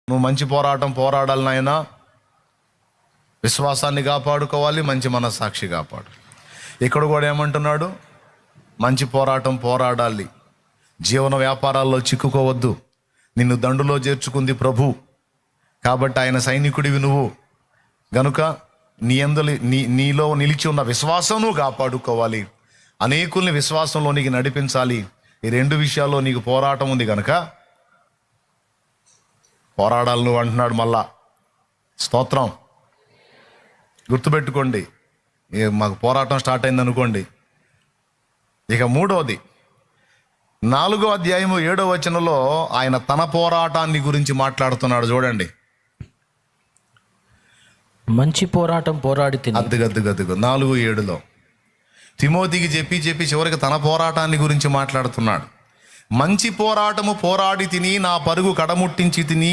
నువ్వు మంచి పోరాటం పోరాడాలి నాయనా. విశ్వాసాన్ని కాపాడుకోవాలి, మంచి మనస్సాక్షి కాపాడు. ఇక్కడ కూడా ఏమంటున్నాడు? మంచి పోరాటం పోరాడాలి, జీవన వ్యాపారాల్లో చిక్కుకోవద్దు. నిన్ను దండులో చేర్చుకుంది ప్రభు, కాబట్టి ఆయన సైనికుడివి నువ్వు గనుక నీలో నిలిచి ఉన్న విశ్వాసం నువ్వు కాపాడుకోవాలి, అనేకుల్ని విశ్వాసంలో నీకు నడిపించాలి. ఈ రెండు విషయాల్లో నీకు పోరాటం ఉంది కనుక పోరాడాలి నువ్వు అంటున్నాడు. మళ్ళా స్తోత్రం. గుర్తుపెట్టుకోండి, మాకు పోరాటం స్టార్ట్ అయింది అనుకోండి. ఇక మూడవది 4వ అధ్యాయము 7వ వచనంలో ఆయన తన పోరాటాన్ని గురించి మాట్లాడుతున్నాడు. చూడండి, మంచి పోరాటం పోరాడి తిని. అద్దుగద్దుగద్దుగు 4:7లో తిమోతికి చెప్పి చివరికి తన పోరాటాన్ని గురించి మాట్లాడుతున్నాడు. మంచి పోరాటము పోరాడి తిని, నా పరుగు కడముట్టించి తిని,